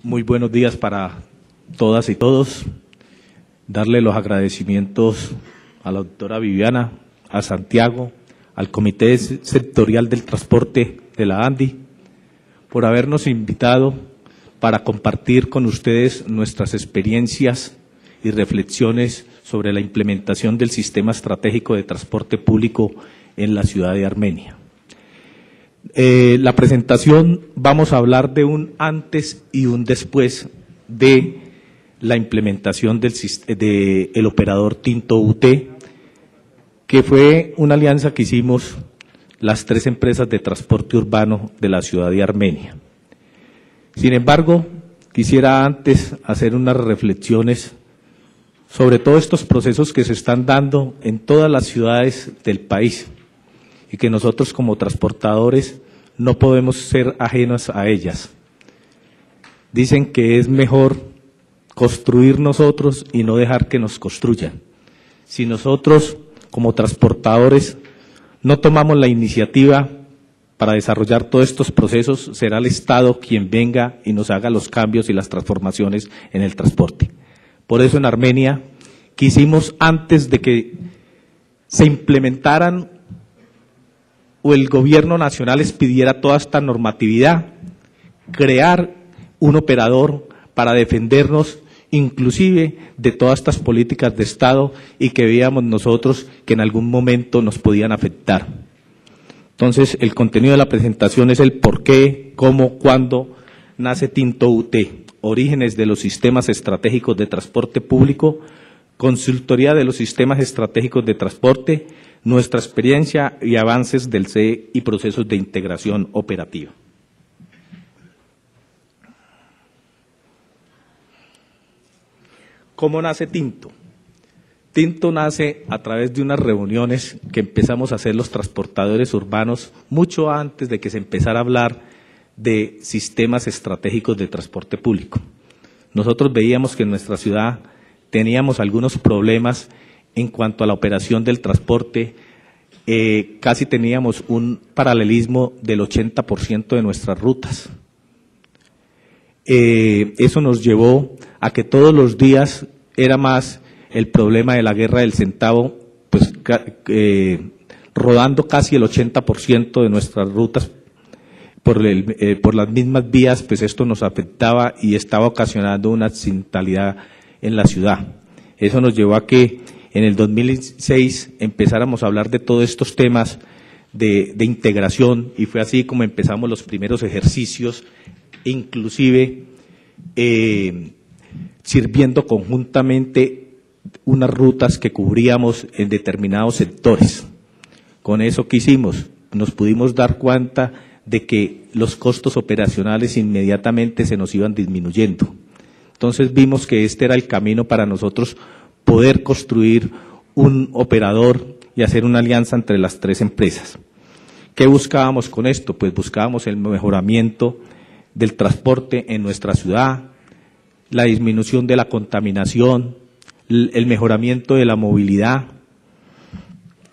Muy buenos días para todas y todos. Darle los agradecimientos a la doctora Viviana, a Santiago, al Comité Sectorial del Transporte de la ANDI, por habernos invitado para compartir con ustedes nuestras experiencias y reflexiones sobre la implementación del Sistema Estratégico de Transporte Público en la ciudad de Armenia. La presentación vamos a hablar de un antes y un después de la implementación del operador Tinto UT, que fue una alianza que hicimos las tres empresas de transporte urbano de la ciudad de Armenia. Sin embargo, quisiera antes hacer unas reflexiones sobre todos estos procesos que se están dando en todas las ciudades del país y que nosotros como transportadores no podemos ser ajenos a ellas. Dicen que es mejor construir nosotros y no dejar que nos construyan. Si nosotros como transportadores no tomamos la iniciativa para desarrollar todos estos procesos, será el Estado quien venga y nos haga los cambios y las transformaciones en el transporte. Por eso en Armenia quisimos, antes de que se implementaran o el gobierno nacional les pidiera toda esta normatividad, crear un operador para defendernos inclusive de todas estas políticas de Estado y que veíamos nosotros que en algún momento nos podían afectar. Entonces, el contenido de la presentación es el por qué, cómo, cuándo nace Tinto UT, orígenes de los sistemas estratégicos de transporte público, consultoría de los sistemas estratégicos de transporte, nuestra experiencia y avances del CE y procesos de integración operativa. ¿Cómo nace Tinto? Tinto nace a través de unas reuniones que empezamos a hacer los transportadores urbanos mucho antes de que se empezara a hablar de sistemas estratégicos de transporte público. Nosotros veíamos que en nuestra ciudad teníamos algunos problemas en cuanto a la operación del transporte, casi teníamos un paralelismo del 80% de nuestras rutas. Eso nos llevó a que todos los días era más el problema de la guerra del centavo, pues rodando casi el 80% de nuestras rutas por las mismas vías, pues esto nos afectaba y estaba ocasionando una accidentalidad en la ciudad. Eso nos llevó a que en el 2006 empezáramos a hablar de todos estos temas de integración y fue así como empezamos los primeros ejercicios, inclusive sirviendo conjuntamente unas rutas que cubríamos en determinados sectores. Con eso, ¿qué hicimos? Nos pudimos dar cuenta de que los costos operacionales inmediatamente se nos iban disminuyendo. Entonces vimos que este era el camino para nosotros poder construir un operador y hacer una alianza entre las tres empresas. ¿Qué buscábamos con esto? Pues buscábamos el mejoramiento del transporte en nuestra ciudad, la disminución de la contaminación, el mejoramiento de la movilidad,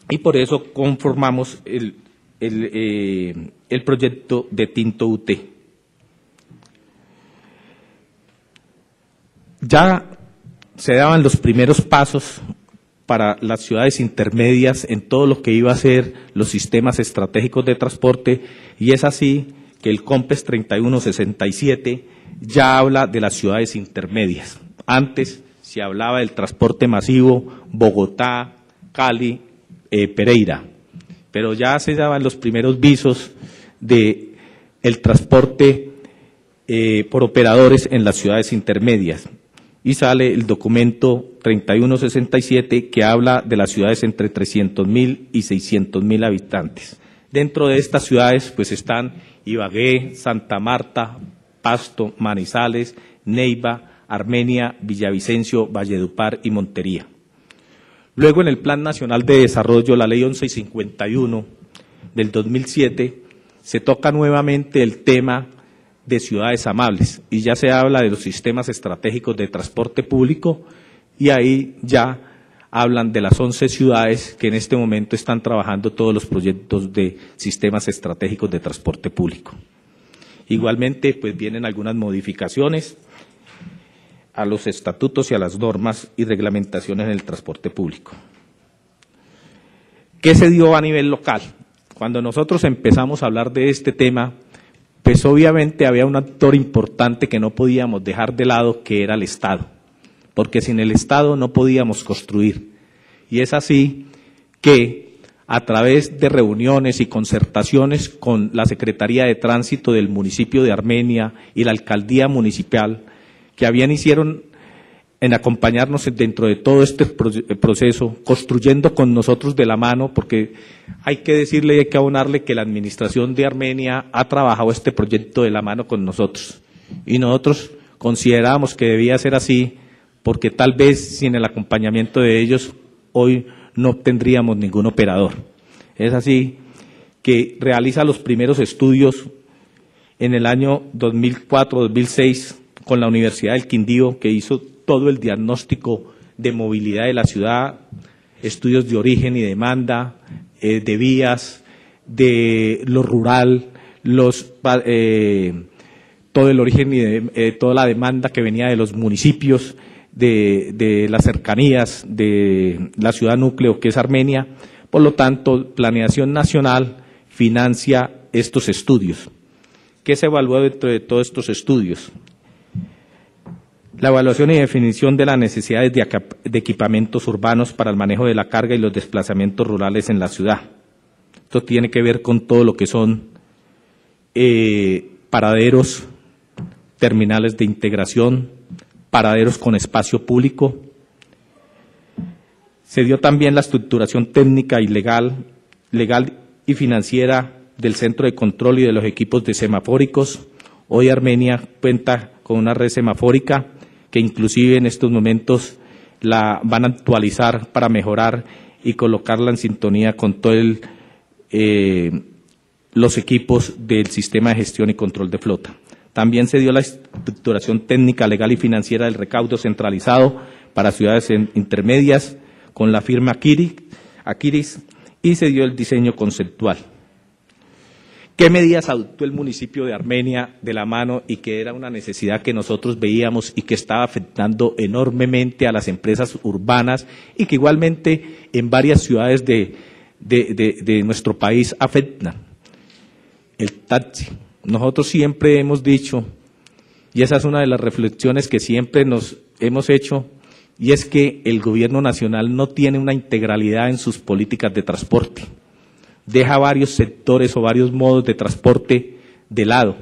y por eso conformamos el proyecto de Tinto UT. Ya se daban los primeros pasos para las ciudades intermedias en todo lo que iba a ser los sistemas estratégicos de transporte, y es así que el COMPES 3167 ya habla de las ciudades intermedias. Antes se hablaba del transporte masivo, Bogotá, Cali, Pereira, pero ya se daban los primeros visos de el transporte por operadores en las ciudades intermedias. Y sale el documento 3167 que habla de las ciudades entre 300.000 y 600.000 habitantes. Dentro de estas ciudades pues están Ibagué, Santa Marta, Pasto, Manizales, Neiva, Armenia, Villavicencio, Valledupar y Montería. Luego en el Plan Nacional de Desarrollo, la Ley 1151 del 2007, se toca nuevamente el tema de ciudades amables y ya se habla de los sistemas estratégicos de transporte público y ahí ya hablan de las 11 ciudades que en este momento están trabajando todos los proyectos de sistemas estratégicos de transporte público. Igualmente, pues vienen algunas modificaciones a los estatutos y a las normas y reglamentaciones en el transporte público. ¿Qué se dio a nivel local? Cuando nosotros empezamos a hablar de este tema, pues obviamente había un actor importante que no podíamos dejar de lado, que era el Estado, porque sin el Estado no podíamos construir. Y es así que a través de reuniones y concertaciones con la Secretaría de Tránsito del municipio de Armenia y la Alcaldía Municipal, que hicieron en acompañarnos dentro de todo este proceso, construyendo con nosotros de la mano, porque hay que decirle y hay que abonarle que la Administración de Armenia ha trabajado este proyecto de la mano con nosotros. Y nosotros consideramos que debía ser así, porque tal vez sin el acompañamiento de ellos, hoy no obtendríamos ningún operador. Es así que realiza los primeros estudios en el año 2004-2006 con la Universidad del Quindío, que hizo todo el diagnóstico de movilidad de la ciudad, estudios de origen y demanda, de vías, de lo rural, todo el origen y toda la demanda que venía de los municipios, de las cercanías de la ciudad núcleo que es Armenia. Por lo tanto, Planeación Nacional financia estos estudios. ¿Qué se evaluó dentro de todos estos estudios? La evaluación y definición de las necesidades de equipamientos urbanos para el manejo de la carga y los desplazamientos rurales en la ciudad. Esto tiene que ver con todo lo que son paraderos, terminales de integración, paraderos con espacio público. Se dio también la estructuración técnica y legal y financiera del centro de control y de los equipos de semafóricos. Hoy Armenia cuenta con una red semafórica que inclusive en estos momentos la van a actualizar para mejorar y colocarla en sintonía con todos los equipos del sistema de gestión y control de flota. También se dio la estructuración técnica, legal y financiera del recaudo centralizado para ciudades intermedias con la firma Aquiris y se dio el diseño conceptual. ¿Qué medidas adoptó el municipio de Armenia de la mano y que era una necesidad que nosotros veíamos y que estaba afectando enormemente a las empresas urbanas y que igualmente en varias ciudades de nuestro país afectan? El taxi. Nosotros siempre hemos dicho, y esa es una de las reflexiones que siempre nos hemos hecho, y es que el gobierno nacional no tiene una integralidad en sus políticas de transporte. Deja varios sectores o varios modos de transporte de lado.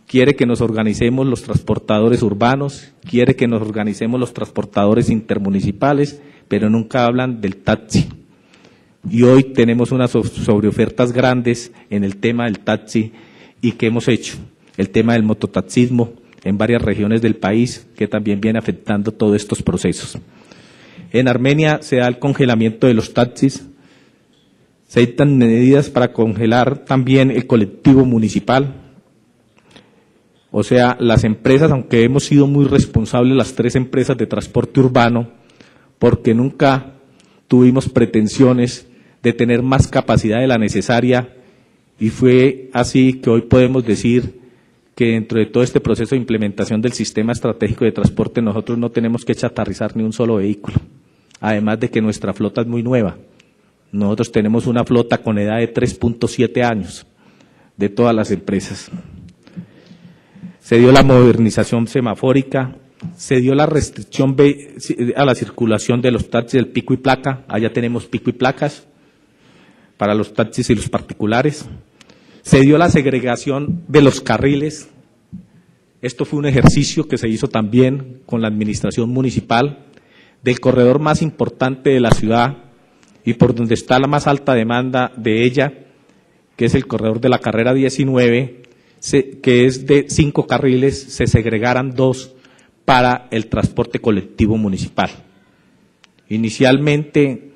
Quiere que nos organicemos los transportadores urbanos, quiere que nos organicemos los transportadores intermunicipales, pero nunca hablan del taxi. Y hoy tenemos unas sobreofertas grandes en el tema del taxi. ¿Y qué hemos hecho? El tema del mototaxismo en varias regiones del país, que también viene afectando todos estos procesos. En Armenia se da el congelamiento de los taxis. Se dictan medidas para congelar también el colectivo municipal. O sea, las empresas, aunque hemos sido muy responsables las 3 empresas de transporte urbano, porque nunca tuvimos pretensiones de tener más capacidad de la necesaria, y fue así que hoy podemos decir que dentro de todo este proceso de implementación del sistema estratégico de transporte nosotros no tenemos que chatarrizar ni un solo vehículo, además de que nuestra flota es muy nueva. Nosotros tenemos una flota con edad de 3.7 años de todas las empresas. Se dio la modernización semafórica, se dio la restricción a la circulación de los taxis del pico y placa. Allá tenemos pico y placas para los taxis y los particulares. Se dio la segregación de los carriles. Esto fue un ejercicio que se hizo también con la administración municipal del corredor más importante de la ciudad y por donde está la más alta demanda de ella, que es el corredor de la carrera 19, que es de 5 carriles, se segregaran 2 para el transporte colectivo municipal. Inicialmente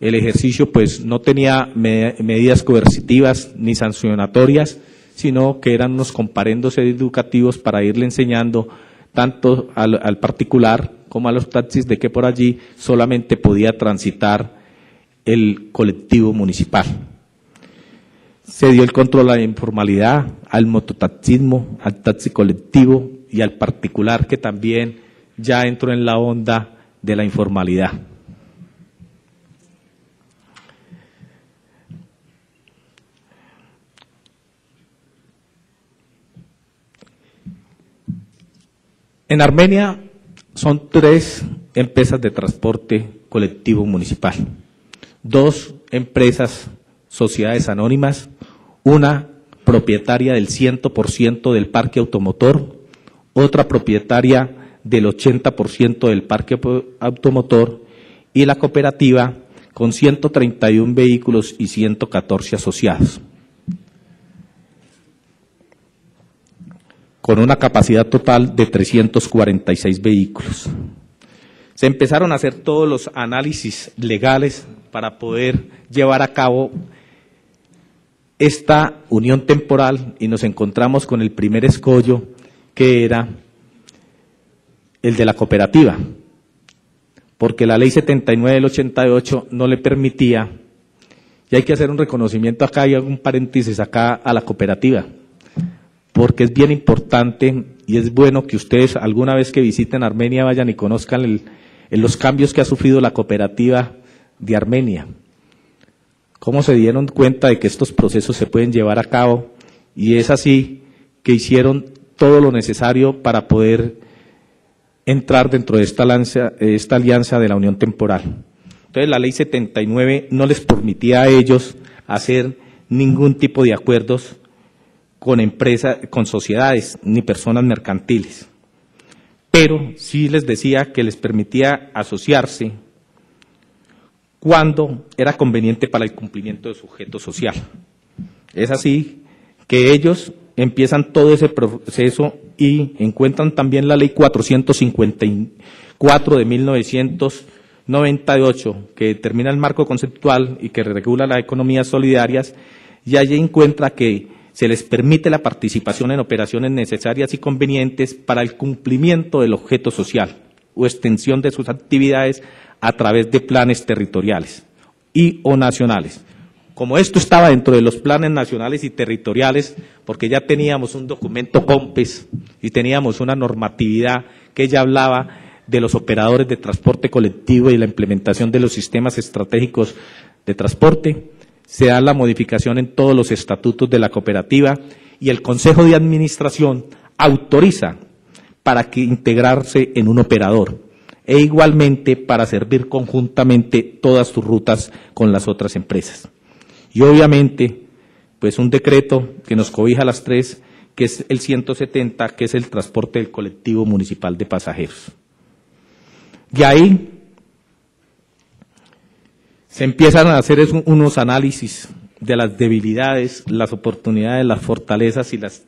el ejercicio pues no tenía medidas coercitivas ni sancionatorias, sino que eran unos comparendos educativos para irle enseñando tanto al particular como a los taxis de que por allí solamente podía transitar el colectivo municipal. Se dio el control a la informalidad, al mototaxismo, al taxi colectivo y al particular, que también ya entró en la onda de la informalidad. En Armenia son 3 empresas de transporte colectivo municipal, 2 empresas, sociedades anónimas, una propietaria del 100% del parque automotor, otra propietaria del 80% del parque automotor y la cooperativa con 131 vehículos y 114 asociados, con una capacidad total de 346 vehículos. Se empezaron a hacer todos los análisis legales para poder llevar a cabo esta unión temporal y nos encontramos con el primer escollo, que era el de la cooperativa, porque la ley 79 del 88 no le permitía, y hay que hacer un reconocimiento acá y un paréntesis acá a la cooperativa, porque es bien importante y es bueno que ustedes alguna vez que visiten Armenia vayan y conozcan los cambios que ha sufrido la cooperativa de Armenia, cómo se dieron cuenta de que estos procesos se pueden llevar a cabo, y es así que hicieron todo lo necesario para poder entrar dentro de esta alianza de la unión temporal. Entonces la ley 79 no les permitía a ellos hacer ningún tipo de acuerdos con empresas, con sociedades, ni personas mercantiles, pero sí les decía que les permitía asociarse cuando era conveniente para el cumplimiento de su objeto social. Es así que ellos empiezan todo ese proceso y encuentran también la ley 454 de 1998, que determina el marco conceptual y que regula las economías solidarias, y allí encuentra que se les permite la participación en operaciones necesarias y convenientes para el cumplimiento del objeto social o extensión de sus actividades a través de planes territoriales y o nacionales. Como esto estaba dentro de los planes nacionales y territoriales, porque ya teníamos un documento COMPES y teníamos una normatividad que ya hablaba de los operadores de transporte colectivo y la implementación de los sistemas estratégicos de transporte, se da la modificación en todos los estatutos de la cooperativa y el Consejo de Administración autoriza para que integrarse en un operador e igualmente para servir conjuntamente todas sus rutas con las otras empresas. Y obviamente, pues un decreto que nos cobija a las 3, que es el 170, que es el transporte del colectivo municipal de pasajeros. Y ahí se empiezan a hacer unos análisis de las debilidades, las oportunidades, las fortalezas y las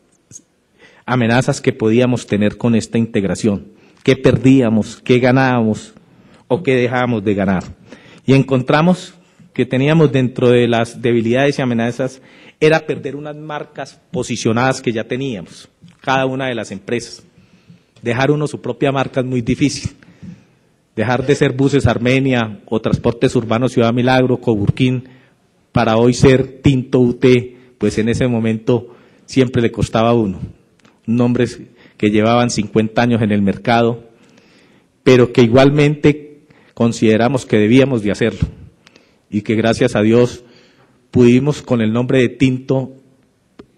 amenazas que podíamos tener con esta integración, qué perdíamos, qué ganábamos o qué dejábamos de ganar. Y encontramos que teníamos dentro de las debilidades y amenazas era perder unas marcas posicionadas que ya teníamos, cada una de las empresas. Dejar uno su propia marca es muy difícil. Dejar de ser Buses Armenia o Transportes Urbanos Ciudad Milagro, Coburquín, para hoy ser Tinto UT, pues en ese momento siempre le costaba a uno. Nombres que llevaban 50 años en el mercado, pero que igualmente consideramos que debíamos de hacerlo. Y que gracias a Dios pudimos con el nombre de Tinto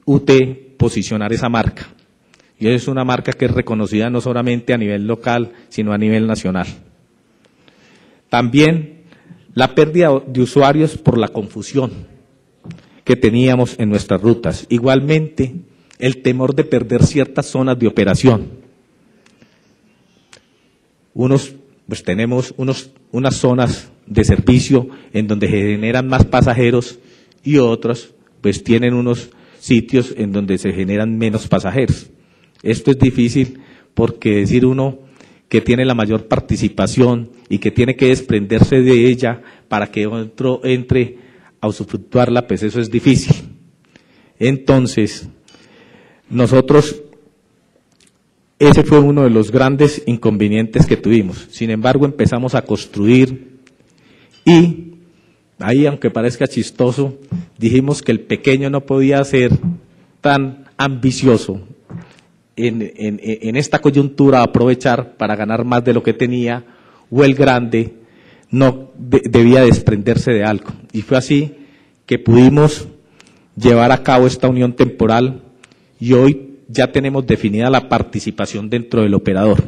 UT posicionar esa marca. Y es una marca que es reconocida no solamente a nivel local, sino a nivel nacional. También la pérdida de usuarios por la confusión que teníamos en nuestras rutas. Igualmente, el temor de perder ciertas zonas de operación. Pues tenemos unas zonas de servicio en donde se generan más pasajeros y otros pues tienen unos sitios en donde se generan menos pasajeros. Esto es difícil porque decir uno que tiene la mayor participación y que tiene que desprenderse de ella para que otro entre a usufructuarla, pues eso es difícil. Entonces, nosotros, ese fue uno de los grandes inconvenientes que tuvimos. Sin embargo, empezamos a construir y ahí, aunque parezca chistoso, dijimos que el pequeño no podía ser tan ambicioso en esta coyuntura, aprovechar para ganar más de lo que tenía, o el grande no debía desprenderse de algo. Y fue así que pudimos llevar a cabo esta unión temporal y hoy ya tenemos definida la participación dentro del operador.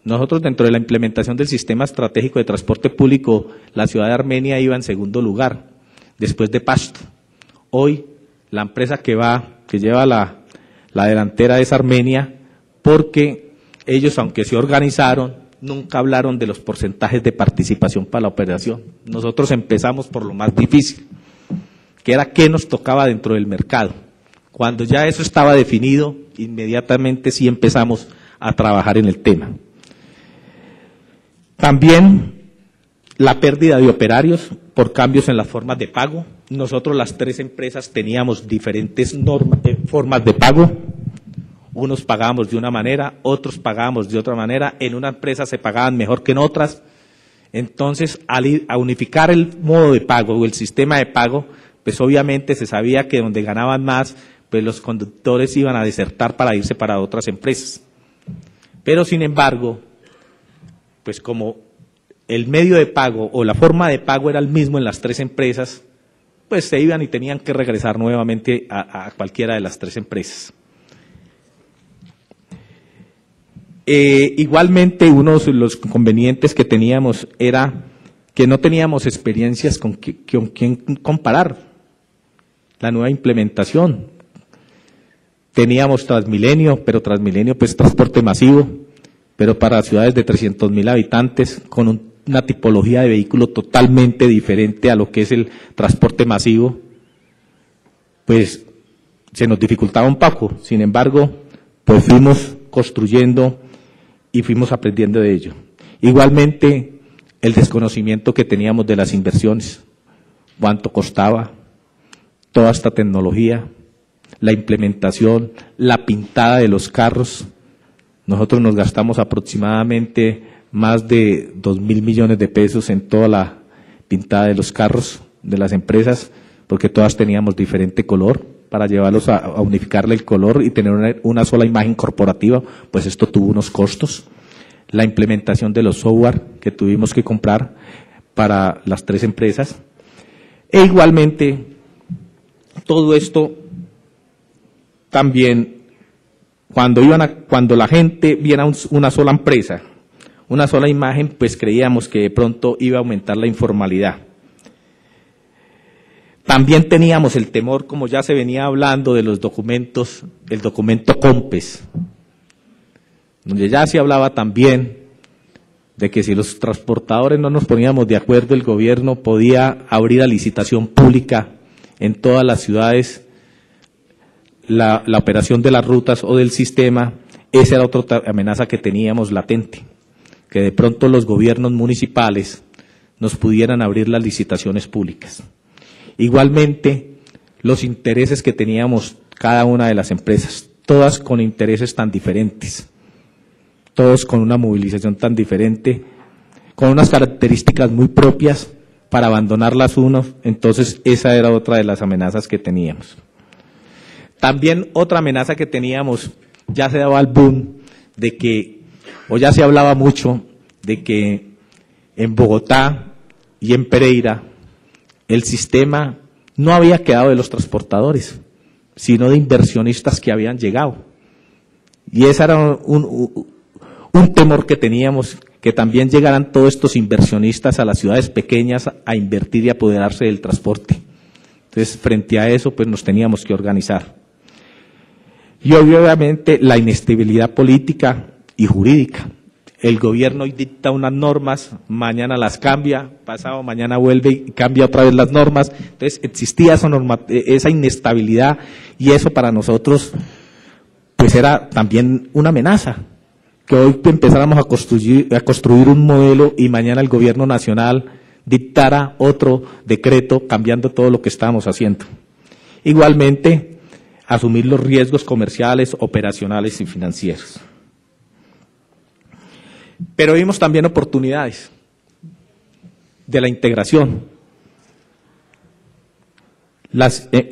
Nosotros, dentro de la implementación del Sistema Estratégico de Transporte Público, la ciudad de Armenia iba en segundo lugar, después de Pasto. Hoy, la empresa que lleva la delantera es Armenia, porque ellos, aunque se organizaron, nunca hablaron de los porcentajes de participación para la operación. Nosotros empezamos por lo más difícil, que era qué nos tocaba dentro del mercado. Cuando ya eso estaba definido, inmediatamente sí empezamos a trabajar en el tema. También la pérdida de operarios por cambios en las formas de pago. Nosotros, las tres empresas, teníamos diferentes formas de pago. Unos pagábamos de una manera, otros pagábamos de otra manera. En una empresa se pagaban mejor que en otras. Entonces, a unificar el modo de pago o el sistema de pago, pues obviamente se sabía que donde ganaban más, pues los conductores iban a desertar para irse para otras empresas. Pero, sin embargo, pues como el medio de pago o la forma de pago era el mismo en las tres empresas, pues se iban y tenían que regresar nuevamente a cualquiera de las tres empresas. Igualmente, uno de los inconvenientes que teníamos era que no teníamos experiencias con quién comparar la nueva implementación. Teníamos Transmilenio, pero Transmilenio pues transporte masivo, pero para ciudades de 300.000 habitantes, con una tipología de vehículo totalmente diferente a lo que es el transporte masivo, pues se nos dificultaba un poco. Sin embargo, pues fuimos construyendo y fuimos aprendiendo de ello. Igualmente, el desconocimiento que teníamos de las inversiones, cuánto costaba toda esta tecnología, la implementación, la pintada de los carros. Nosotros nos gastamos aproximadamente más de 2.000 millones de pesos en toda la pintada de los carros de las empresas, porque todas teníamos diferente color, para llevarlos a unificarle el color y tener una sola imagen corporativa, pues esto tuvo unos costos. La implementación de los software que tuvimos que comprar para las tres empresas. E igualmente, todo esto también, cuando la gente viera una sola empresa, una sola imagen, pues creíamos que de pronto iba a aumentar la informalidad. También teníamos el temor, como ya se venía hablando, de los documentos, el documento COMPES, donde ya se hablaba también de que si los transportadores no nos poníamos de acuerdo, el gobierno podía abrir a licitación pública en todas las ciudades la operación de las rutas o del sistema. Esa era otra amenaza que teníamos latente, que de pronto los gobiernos municipales nos pudieran abrir las licitaciones públicas. Igualmente, los intereses que teníamos cada una de las empresas, todas con intereses tan diferentes, todos con una movilización tan diferente, con unas características muy propias para abandonarlas unos. Entonces, esa era otra de las amenazas que teníamos. También otra amenaza que teníamos, ya se daba el boom de que, o ya se hablaba mucho de que en Bogotá y en Pereira el sistema no había quedado de los transportadores, sino de inversionistas que habían llegado. Y ese era un temor que teníamos, que también llegaran todos estos inversionistas a las ciudades pequeñas a invertir y apoderarse del transporte. Entonces, frente a eso, pues nos teníamos que organizar. Y obviamente la inestabilidad política y jurídica. El gobierno hoy dicta unas normas, mañana las cambia, pasado mañana vuelve y cambia otra vez las normas. Entonces existía esa inestabilidad, y eso para nosotros pues era también una amenaza, que hoy empezáramos a construir un modelo y mañana el gobierno nacional dictara otro decreto cambiando todo lo que estábamos haciendo. Igualmente, asumir los riesgos comerciales, operacionales y financieros. Pero vimos también oportunidades de la integración.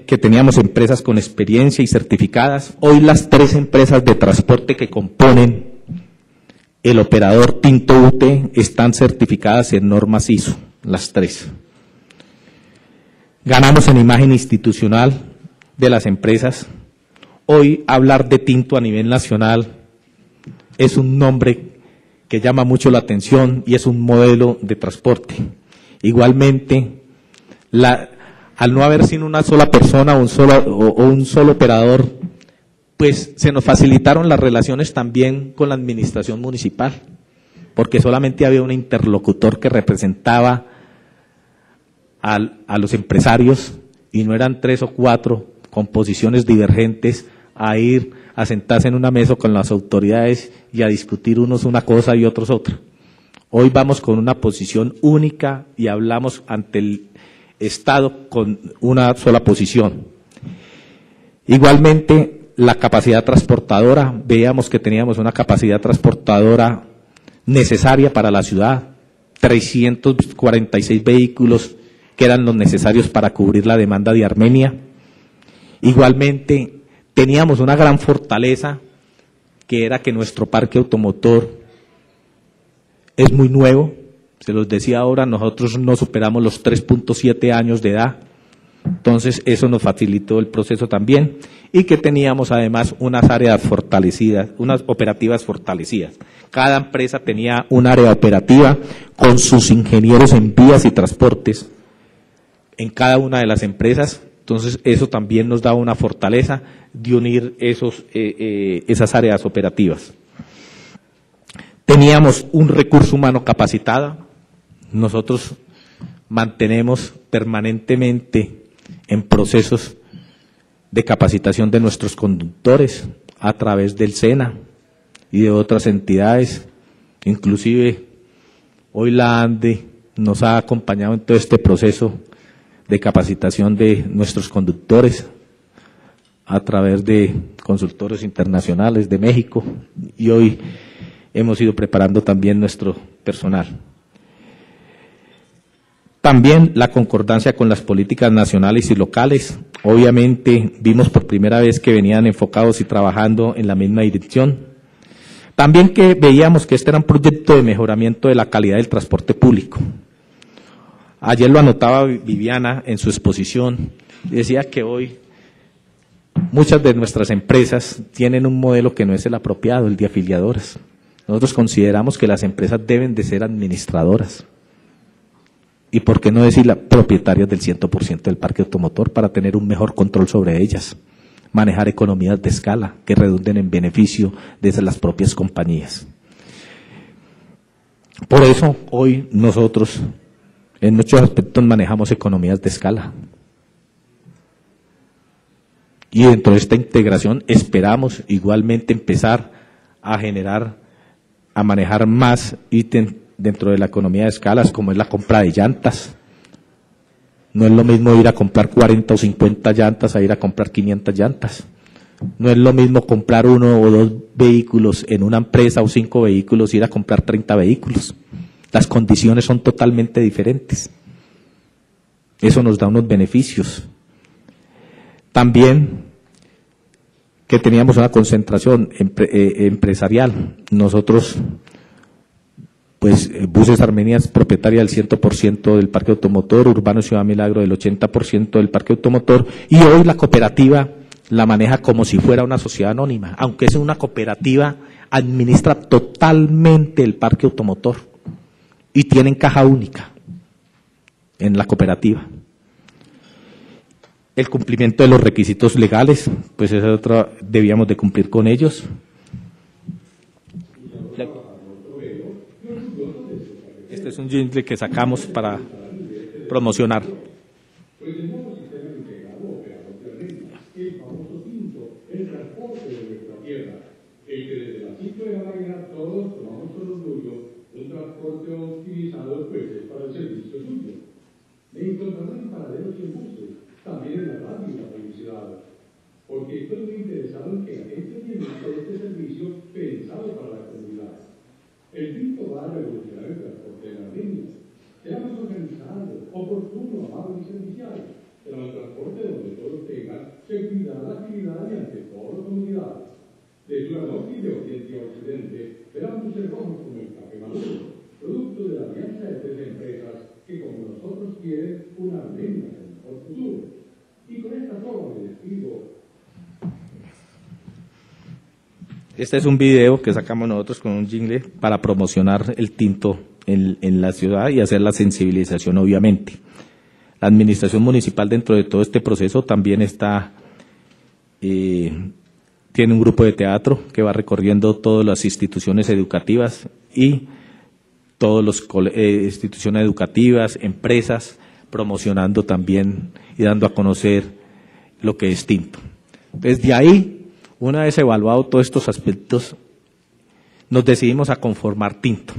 que teníamos empresas con experiencia y certificadas. Hoy las 3 empresas de transporte que componen el operador Tinto UTE están certificadas en normas ISO, las 3. Ganamos en imagen institucional de las empresas. Hoy hablar de Tinto a nivel nacional es un nombre que llama mucho la atención y es un modelo de transporte. Igualmente, al no haber sino una sola persona o un solo operador, pues se nos facilitaron las relaciones también con la administración municipal, porque solamente había un interlocutor que representaba a los empresarios y no eran 3 o 4 con posiciones divergentes a ir a sentarse en una mesa con las autoridades y a discutir unos una cosa y otros otra. Hoy vamos con una posición única y hablamos ante el Estado con una sola posición. Igualmente, la capacidad transportadora, veíamos que teníamos una capacidad transportadora necesaria para la ciudad, 346 vehículos que eran los necesarios para cubrir la demanda de Armenia. Igualmente, teníamos una gran fortaleza, que era que nuestro parque automotor es muy nuevo. Se los decía ahora, nosotros no superamos los 3.7 años de edad, entonces eso nos facilitó el proceso también, y que teníamos además unas áreas fortalecidas, unas operativas fortalecidas. Cada empresa tenía un área operativa con sus ingenieros en vías y transportes en cada una de las empresas, entonces eso también nos daba una fortaleza de unir esas áreas operativas. Teníamos un recurso humano capacitado. Nosotros mantenemos permanentemente en procesos de capacitación de nuestros conductores a través del SENA y de otras entidades. Inclusive hoy la ANDE nos ha acompañado en todo este proceso de capacitación de nuestros conductores a través de consultores internacionales de México, y hoy hemos ido preparando también nuestro personal. También la concordancia con las políticas nacionales y locales. Obviamente vimos por primera vez que venían enfocados y trabajando en la misma dirección. También que veíamos que este era un proyecto de mejoramiento de la calidad del transporte público. Ayer lo anotaba Viviana en su exposición y decía que hoy muchas de nuestras empresas tienen un modelo que no es el apropiado, el de afiliadoras. Nosotros consideramos que las empresas deben de ser administradoras. Y por qué no decir propietarias del 100% del parque automotor para tener un mejor control sobre ellas, manejar economías de escala que redunden en beneficio desde las propias compañías. Por eso hoy nosotros en muchos aspectos manejamos economías de escala. Y dentro de esta integración esperamos igualmente empezar a manejar más ítems dentro de la economía de escalas, como es la compra de llantas. No es lo mismo ir a comprar 40 o 50 llantas a ir a comprar 500 llantas. No es lo mismo comprar 1 o 2 vehículos en una empresa o 5 vehículos, ir a comprar 30 vehículos. Las condiciones son totalmente diferentes. Eso nos da unos beneficios. También que teníamos una concentración empresarial. Nosotros, pues Buses Armenia es propietaria del 100% del parque automotor, Urbano Ciudad Milagro del 80% del parque automotor, y hoy la cooperativa la maneja como si fuera una sociedad anónima, aunque es una cooperativa, administra totalmente el parque automotor y tienen caja única en la cooperativa. El cumplimiento de los requisitos legales, pues esa es otra, debíamos de cumplir con ellos. Este es un jingle que sacamos para promocionar. Pues el nuevo sistema integrado operador de Armenia, el famoso Tinto, el transporte de nuestra tierra, el que desde la 5 de la mañana todos tomamos con orgullo un transporte optimizado pues es para el servicio suyo. Me encontrarán en paralelos y en buses, también en la radio y la publicidad, porque estoy muy interesado en que la gente entienda este servicio pensado para la comunidad. El Tinto va a revolucionar el transporte de Armenia. Será más organizado, oportuno, amable y servicial, pero el transporte de ante todas las comunidades. De sur a norte y de oriente a occidente, verán luces rojas como el café maduro, producto de la alianza de tres empresas que, como nosotros, quieren una almendra en el mejor futuro. Y con esta forma me despido. Este es un video que sacamos nosotros con un jingle para promocionar el tinto en la ciudad y hacer la sensibilización, obviamente. La administración municipal dentro de todo este proceso también tiene un grupo de teatro que va recorriendo todas las instituciones educativas y todas las instituciones educativas, empresas, promocionando también y dando a conocer lo que es tinto. Desde ahí, una vez evaluado todos estos aspectos, nos decidimos a conformar Tinto.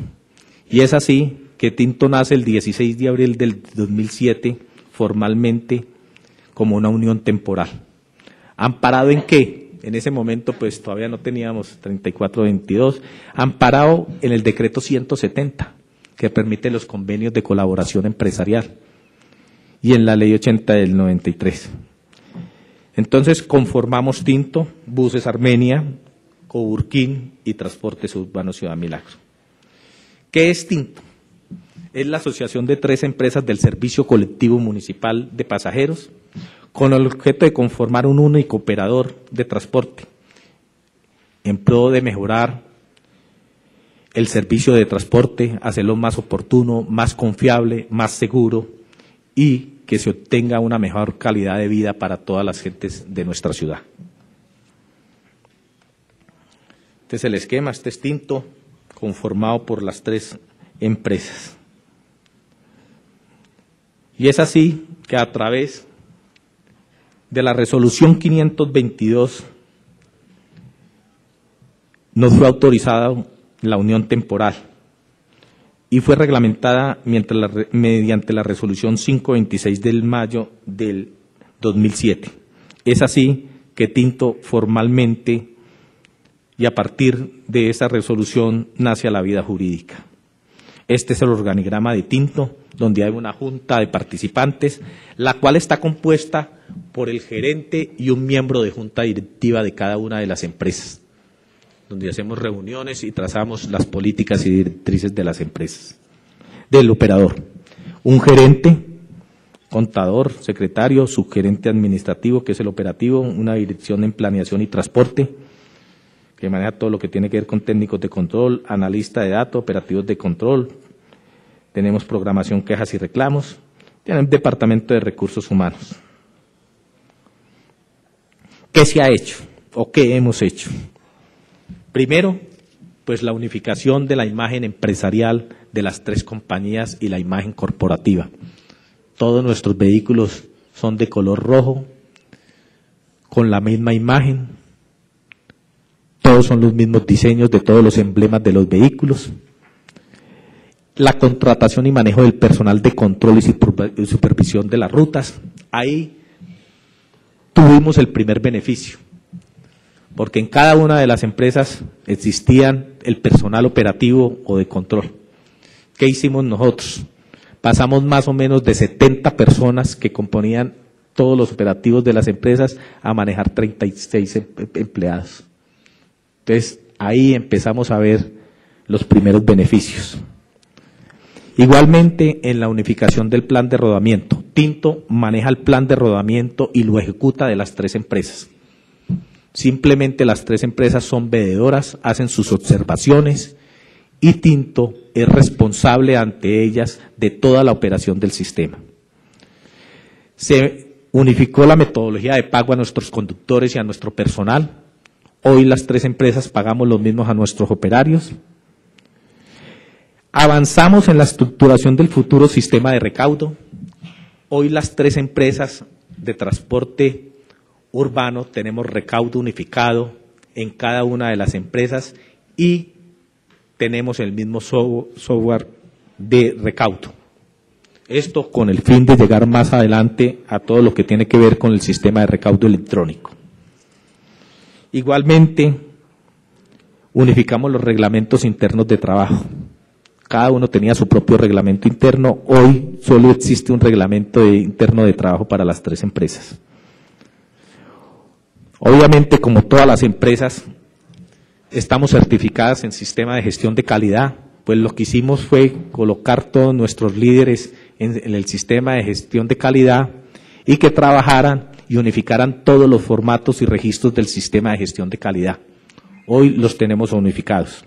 Y es así que Tinto nace el 16 de abril del 2007, formalmente como una unión temporal. ¿Amparado en qué? En ese momento pues todavía no teníamos 3422, amparado en el decreto 170, que permite los convenios de colaboración empresarial, y en la ley 80 del 93. Entonces conformamos Tinto, Buses Armenia, Coburquín y Transportes Urbanos Ciudad Milagro. ¿Qué es Tinto? Es la asociación de tres empresas del Servicio Colectivo Municipal de Pasajeros con el objeto de conformar un único operador de transporte en pro de mejorar el servicio de transporte, hacerlo más oportuno, más confiable, más seguro y que se obtenga una mejor calidad de vida para todas las gentes de nuestra ciudad. Este es el esquema, este es Tinto, conformado por las tres empresas. Y es así que a través de la resolución 522 nos fue autorizada la unión temporal y fue reglamentada mediante la resolución 526 del mayo del 2007. Es así que Tinto formalmente y a partir de esa resolución nace a la vida jurídica. Este es el organigrama de Tinto, donde hay una junta de participantes, la cual está compuesta por el gerente y un miembro de junta directiva de cada una de las empresas, donde hacemos reuniones y trazamos las políticas y directrices de las empresas. Del operador, un gerente, contador, secretario, subgerente administrativo, que es el operativo, una dirección en planeación y transporte, que maneja todo lo que tiene que ver con técnicos de control, analista de datos, operativos de control, tenemos programación, quejas y reclamos, tenemos departamento de recursos humanos. ¿Qué se ha hecho o qué hemos hecho? Primero, pues la unificación de la imagen empresarial de las tres compañías y la imagen corporativa. Todos nuestros vehículos son de color rojo, con la misma imagen, todos son los mismos diseños de todos los emblemas de los vehículos. La contratación y manejo del personal de control y supervisión de las rutas. Ahí tuvimos el primer beneficio, porque en cada una de las empresas existían el personal operativo o de control. ¿Qué hicimos nosotros? Pasamos más o menos de 70 personas que componían todos los operativos de las empresas a manejar 36 empleados. Entonces, ahí empezamos a ver los primeros beneficios. Igualmente, en la unificación del plan de rodamiento, Tinto maneja el plan de rodamiento y lo ejecuta de las tres empresas. Simplemente las tres empresas son veedoras, hacen sus observaciones y Tinto es responsable ante ellas de toda la operación del sistema. Se unificó la metodología de pago a nuestros conductores y a nuestro personal. Hoy las tres empresas pagamos los mismos a nuestros operarios. Avanzamos en la estructuración del futuro sistema de recaudo. Hoy las tres empresas de transporte urbano tenemos recaudo unificado en cada una de las empresas y tenemos el mismo software de recaudo. Esto con el fin de llegar más adelante a todo lo que tiene que ver con el sistema de recaudo electrónico. Igualmente, unificamos los reglamentos internos de trabajo. Cada uno tenía su propio reglamento interno. Hoy solo existe un reglamento interno de trabajo para las tres empresas. Obviamente, como todas las empresas, estamos certificadas en sistema de gestión de calidad, pues lo que hicimos fue colocar todos nuestros líderes en el sistema de gestión de calidad y que trabajaran y unificaran todos los formatos y registros del sistema de gestión de calidad. Hoy los tenemos unificados.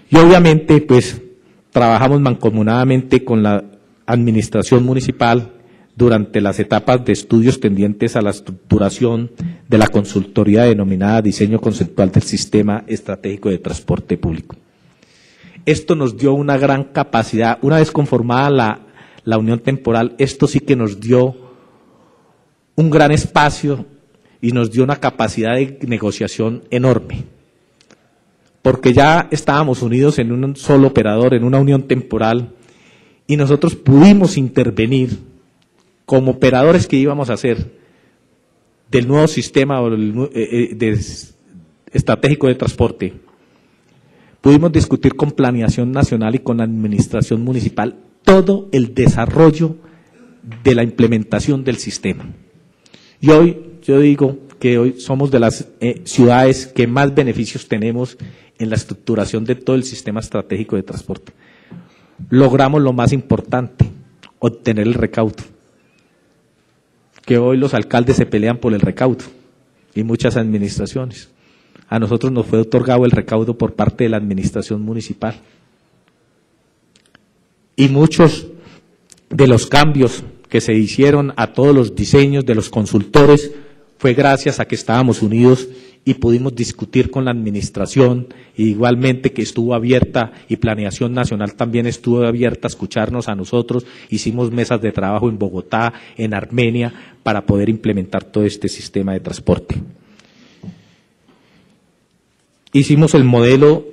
Y obviamente, pues, trabajamos mancomunadamente con la administración municipal durante las etapas de estudios tendientes a la estructuración de la consultoría denominada Diseño Conceptual del Sistema Estratégico de Transporte Público. Esto nos dio una gran capacidad, una vez conformada la unión temporal, esto sí que nos dio un gran espacio y nos dio una capacidad de negociación enorme, porque ya estábamos unidos en un solo operador, en una unión temporal, y nosotros pudimos intervenir como operadores que íbamos a hacer del nuevo sistema estratégico de transporte. Pudimos discutir con Planeación Nacional y con la Administración Municipal todo el desarrollo de la implementación del sistema. Y hoy, yo digo que hoy somos de las ciudades que más beneficios tenemos en la estructuración de todo el sistema estratégico de transporte. Logramos lo más importante, obtener el recaudo. Que hoy los alcaldes se pelean por el recaudo y muchas administraciones. A nosotros nos fue otorgado el recaudo por parte de la administración municipal. Y muchos de los cambios que se hicieron a todos los diseños de los consultores fue gracias a que estábamos unidos y pudimos discutir con la administración, e igualmente que estuvo abierta y Planeación Nacional también estuvo abierta a escucharnos a nosotros. Hicimos mesas de trabajo en Bogotá, en Armenia, para poder implementar todo este sistema de transporte. Hicimos el modelo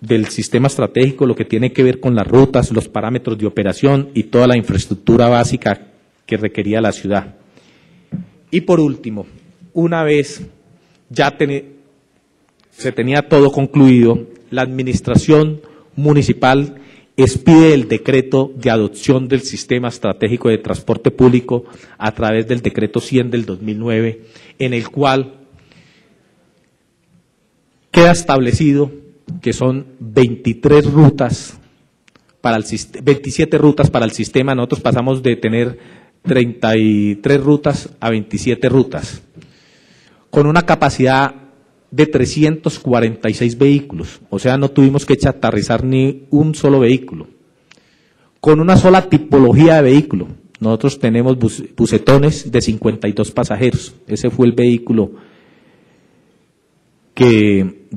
del sistema estratégico, lo que tiene que ver con las rutas, los parámetros de operación y toda la infraestructura básica que requería la ciudad. Y por último, una vez ya se tenía todo concluido, la administración municipal expide el decreto de adopción del sistema estratégico de transporte público a través del decreto 100 del 2009, en el cual queda establecido que son 27 rutas para el sistema. Nosotros pasamos de tener 33 rutas a 27 rutas, con una capacidad de 346 vehículos, o sea, no tuvimos que chatarrizar ni un solo vehículo, con una sola tipología de vehículo. Nosotros tenemos busetones de 52 pasajeros, ese fue el vehículo que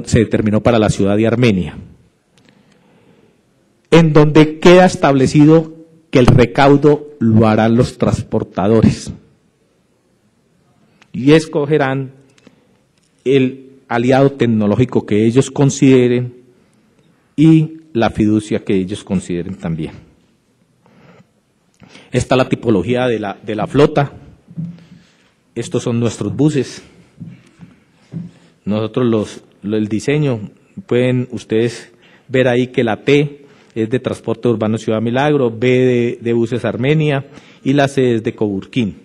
se determinó para la ciudad de Armenia, en donde queda establecido que el recaudo lo harán los transportadores y escogerán el aliado tecnológico que ellos consideren y la fiducia que ellos consideren también. Esta es la tipología de la flota. Estos son nuestros buses. Nosotros el diseño, pueden ustedes ver ahí que la T es de Transporte Urbano Ciudad Milagro, B de Buses Armenia y la C es de Coburquín.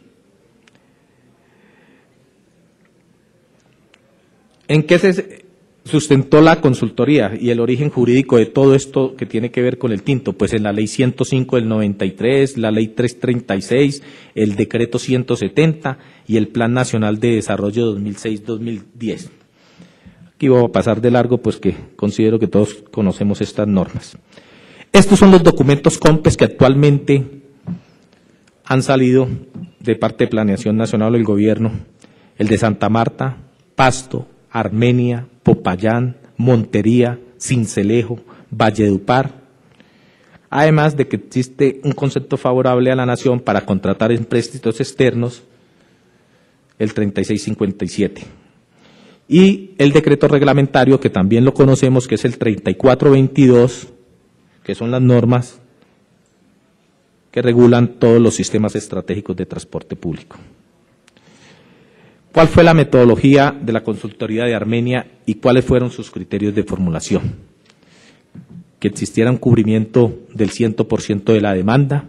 ¿En qué se sustentó la consultoría y el origen jurídico de todo esto que tiene que ver con el tinto? Pues en la Ley 105 del 93, la Ley 336, el Decreto 170 y el Plan Nacional de Desarrollo 2006-2010. Aquí voy a pasar de largo, pues que considero que todos conocemos estas normas. Estos son los documentos COMPES que actualmente han salido de parte de Planeación Nacional del Gobierno, el de Santa Marta, Pasto, Armenia, Popayán, Montería, Sincelejo, Valledupar, además de que existe un concepto favorable a la Nación para contratar empréstitos externos, el 3657. Y el decreto reglamentario, que también lo conocemos, que es el 3422, que son las normas que regulan todos los sistemas estratégicos de transporte público. ¿Cuál fue la metodología de la consultoría de Armenia y cuáles fueron sus criterios de formulación? Que existiera un cubrimiento del 100% de la demanda,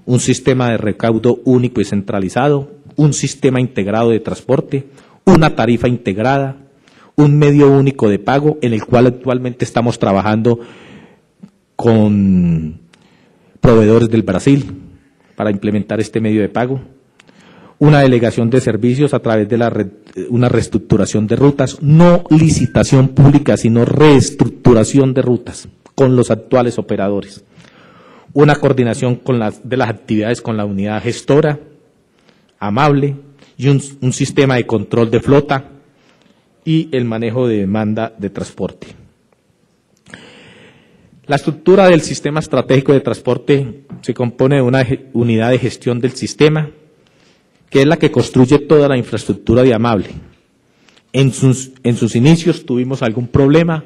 un sistema de recaudo único y centralizado, un sistema integrado de transporte, una tarifa integrada, un medio único de pago en el cual actualmente estamos trabajando con proveedores del Brasil para implementar este medio de pago, una delegación de servicios a través de una reestructuración de rutas, no licitación pública, sino reestructuración de rutas con los actuales operadores, una coordinación de las actividades con la unidad gestora, amable, y un sistema de control de flota y el manejo de demanda de transporte. La estructura del sistema estratégico de transporte se compone de una unidad de gestión del sistema, que es la que construye toda la infraestructura de Amable. En sus inicios tuvimos algún problema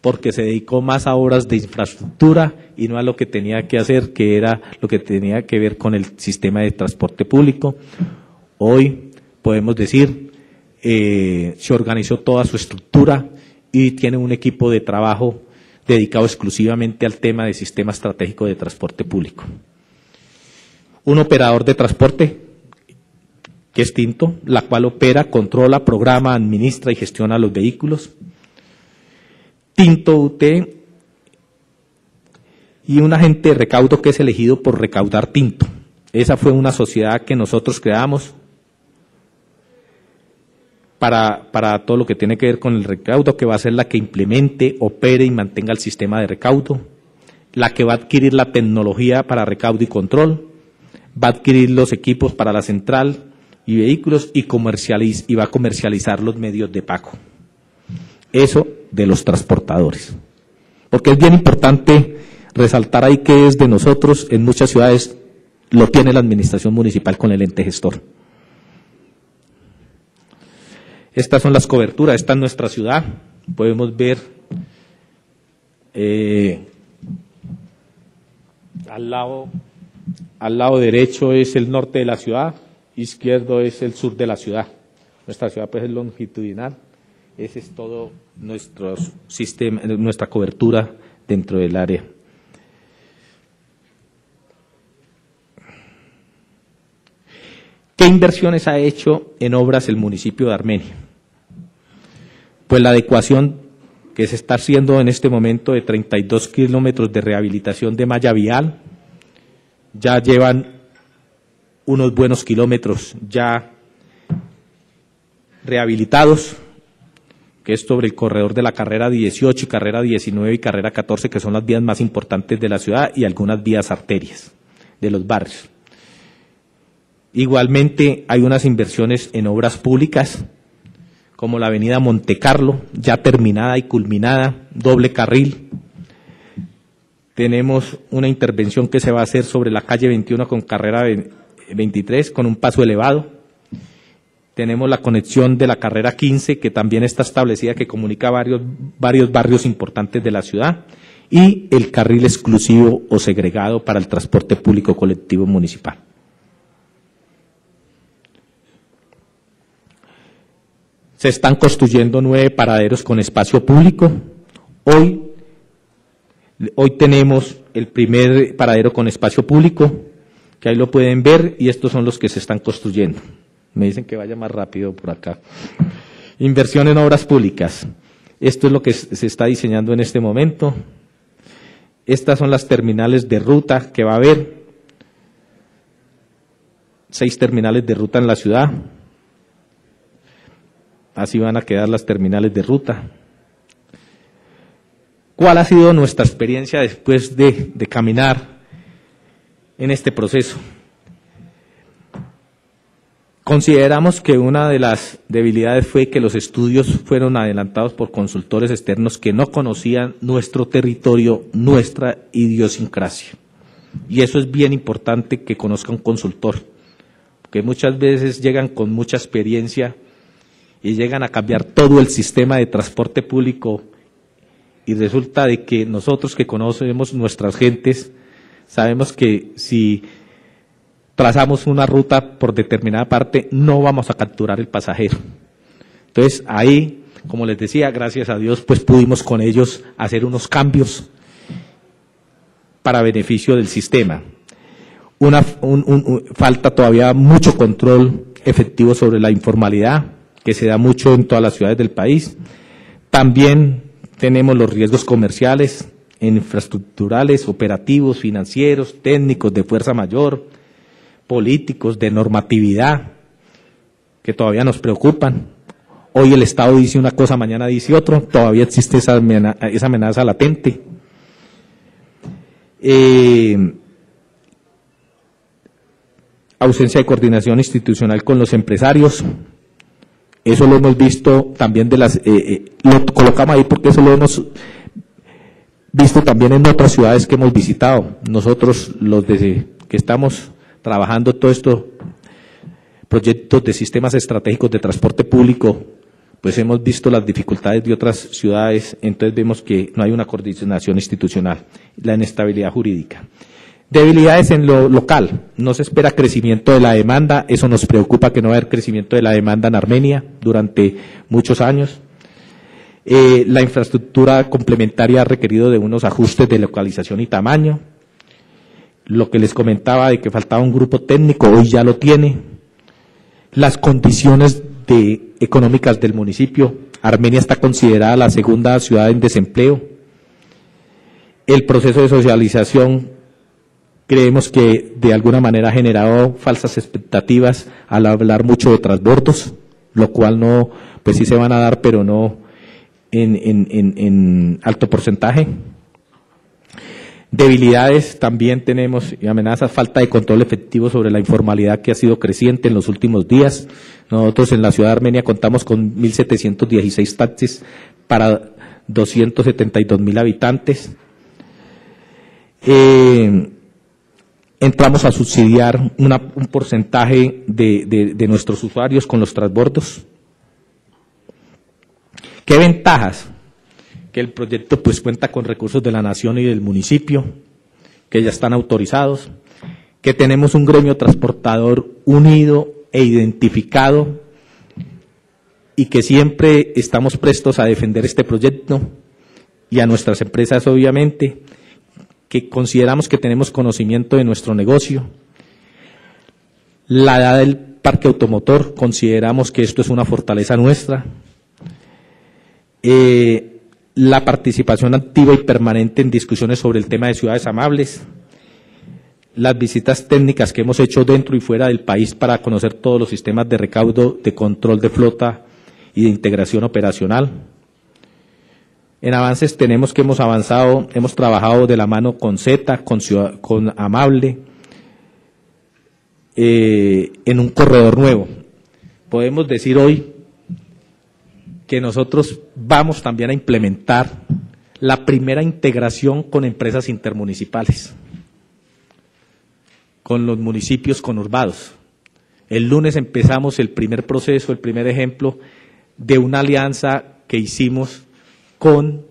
porque se dedicó más a obras de infraestructura y no a lo que tenía que hacer, que era lo que tenía que ver con el sistema de transporte público. Hoy podemos decir, se organizó toda su estructura y tiene un equipo de trabajo dedicado exclusivamente al tema del sistema estratégico de transporte público. Un operador de transporte, que es Tinto, la cual opera, controla, programa, administra y gestiona los vehículos. Tinto UT y un agente de recaudo que es elegido por Recaudar Tinto. Esa fue una sociedad que nosotros creamos para todo lo que tiene que ver con el recaudo, que va a ser la que implemente, opere y mantenga el sistema de recaudo, la que va a adquirir la tecnología para recaudo y control, va a adquirir los equipos para la central y vehículos y va a comercializar los medios de pago. Eso de los transportadores. Porque es bien importante resaltar ahí que es de nosotros, en muchas ciudades lo tiene la administración municipal con el ente gestor. Estas son las coberturas, esta es nuestra ciudad, podemos ver al lado derecho es el norte de la ciudad, izquierdo es el sur de la ciudad. Nuestra ciudad pues es longitudinal, ese es todo nuestro sistema, nuestra cobertura dentro del área. ¿Qué inversiones ha hecho en obras el municipio de Armenia? Pues la adecuación que se está haciendo en este momento de 32 kilómetros de rehabilitación de malla vial, ya llevan unos buenos kilómetros ya rehabilitados, que es sobre el corredor de la carrera 18 y carrera 19 y carrera 14, que son las vías más importantes de la ciudad y algunas vías arterias de los barrios. Igualmente hay unas inversiones en obras públicas, como la avenida Montecarlo, ya terminada y culminada, doble carril. Tenemos una intervención que se va a hacer sobre la calle 21 con carrera 23, con un paso elevado. Tenemos la conexión de la carrera 15, que también está establecida, que comunica varios barrios importantes de la ciudad, y el carril exclusivo o segregado para el transporte público colectivo municipal. Se están construyendo 9 paraderos con espacio público. Hoy tenemos el primer paradero con espacio público, que ahí lo pueden ver, y estos son los que se están construyendo. Me dicen que vaya más rápido por acá. Inversión en obras públicas. Esto es lo que se está diseñando en este momento. Estas son las terminales de ruta que va a haber. 6 terminales de ruta en la ciudad. Así van a quedar las terminales de ruta. ¿Cuál ha sido nuestra experiencia después de caminar en este proceso? Consideramos que una de las debilidades fue que los estudios fueron adelantados por consultores externos que no conocían nuestro territorio, nuestra idiosincrasia. Y eso es bien importante que conozca un consultor, porque muchas veces llegan con mucha experiencia y llegan a cambiar todo el sistema de transporte público, y resulta de que nosotros que conocemos nuestras gentes, sabemos que si trazamos una ruta por determinada parte, no vamos a capturar el pasajero. Entonces ahí, como les decía, gracias a Dios, pues pudimos con ellos hacer unos cambios para beneficio del sistema. Falta todavía mucho control efectivo sobre la informalidad, que se da mucho en todas las ciudades del país. También tenemos los riesgos comerciales, infraestructurales, operativos, financieros, técnicos, de fuerza mayor, políticos, de normatividad, que todavía nos preocupan. Hoy el Estado dice una cosa, mañana dice otro, todavía existe esa amenaza latente. Ausencia de coordinación institucional con los empresarios. Eso lo hemos visto también lo colocamos ahí porque eso lo hemos visto también en otras ciudades que hemos visitado. Nosotros, que estamos trabajando todos estos proyectos de sistemas estratégicos de transporte público, pues hemos visto las dificultades de otras ciudades, entonces vemos que no hay una coordinación institucional, la inestabilidad jurídica. Debilidades en lo local, no se espera crecimiento de la demanda, eso nos preocupa que no va a haber crecimiento de la demanda en Armenia durante muchos años. La infraestructura complementaria ha requerido de unos ajustes de localización y tamaño. Lo que les comentaba de que faltaba un grupo técnico, hoy ya lo tiene. Las condiciones económicas del municipio, Armenia está considerada la segunda ciudad en desempleo. El proceso de socialización, creemos que de alguna manera ha generado falsas expectativas al hablar mucho de transbordos, lo cual no, pues sí se van a dar, pero no en alto porcentaje. Debilidades también tenemos y amenazas, falta de control efectivo sobre la informalidad que ha sido creciente en los últimos días. Nosotros en la ciudad de Armenia contamos con 1.716 taxis para 272.000 habitantes. Entramos a subsidiar un porcentaje de nuestros usuarios con los transbordos. ¿Qué ventajas? Que el proyecto pues cuenta con recursos de la nación y del municipio, que ya están autorizados, que tenemos un gremio transportador unido e identificado y que siempre estamos prestos a defender este proyecto y a nuestras empresas obviamente, que consideramos que tenemos conocimiento de nuestro negocio. La edad del parque automotor, consideramos que esto es una fortaleza nuestra. La participación activa y permanente en discusiones sobre el tema de ciudades amables, las visitas técnicas que hemos hecho dentro y fuera del país para conocer todos los sistemas de recaudo, de control de flota y de integración operacional. En avances tenemos que hemos avanzado, hemos trabajado de la mano con Z, con Amable, en un corredor nuevo. Podemos decir hoy que nosotros vamos también a implementar la primera integración con empresas intermunicipales, con los municipios conurbados. El lunes empezamos el primer proceso, el primer ejemplo de una alianza que hicimos con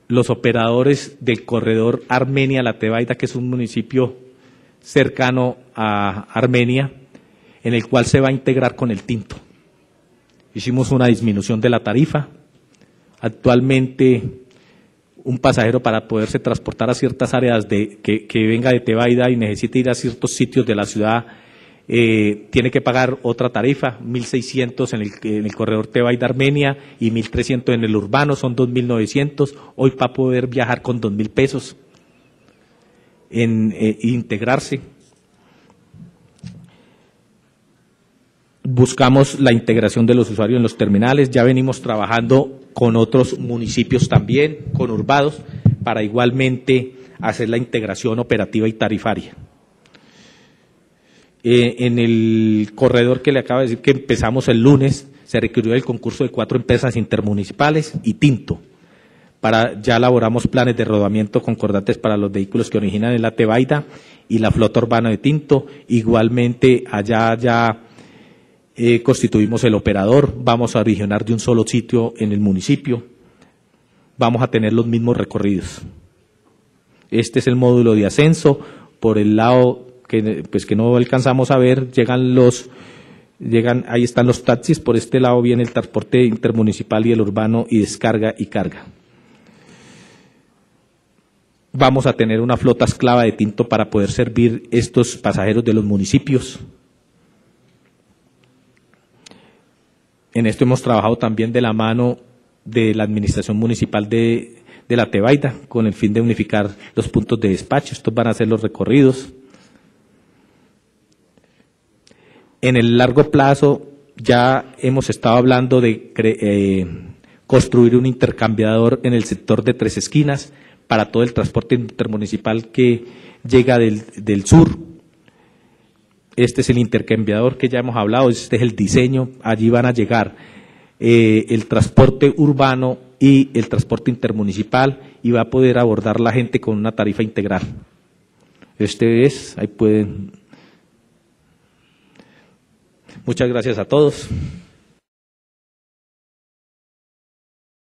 los operadores del corredor Armenia-La Tebaida, que es un municipio cercano a Armenia, en el cual se va a integrar con el Tinto. Hicimos una disminución de la tarifa. Actualmente, un pasajero para poderse transportar a ciertas áreas que venga de Tebaida y necesite ir a ciertos sitios de la ciudad, tiene que pagar otra tarifa, 1.600 en el corredor Tebaida-Armenia y 1.300 en el urbano, son 2.900. Hoy para poder viajar con 2.000 pesos en integrarse. Buscamos la integración de los usuarios en los terminales, ya venimos trabajando con otros municipios también, conurbados, para igualmente hacer la integración operativa y tarifaria. En el corredor que le acabo de decir que empezamos el lunes, se requirió el concurso de 4 empresas intermunicipales y Tinto. Ya elaboramos planes de rodamiento concordantes para los vehículos que originan en la Tebaida y la flota urbana de Tinto. Igualmente allá ya constituimos el operador, vamos a originar de un solo sitio en el municipio, vamos a tener los mismos recorridos. Este es el módulo de ascenso. Por el lado que no alcanzamos a ver, ahí están los taxis, por este lado viene el transporte intermunicipal y el urbano y descarga y carga. Vamos a tener una flota esclava de Tinto para poder servir estos pasajeros de los municipios. En esto hemos trabajado también de la mano de la Administración Municipal de la Tebaida, con el fin de unificar los puntos de despacho. Estos van a ser los recorridos. En el largo plazo ya hemos estado hablando de construir un intercambiador en el sector de Tres Esquinas para todo el transporte intermunicipal que llega del sur. Este es el intercambiador que ya hemos hablado, este es el diseño. Allí van a llegar el transporte urbano y el transporte intermunicipal, y va a poder abordar la gente con una tarifa integral. Ahí pueden. Muchas gracias a todos.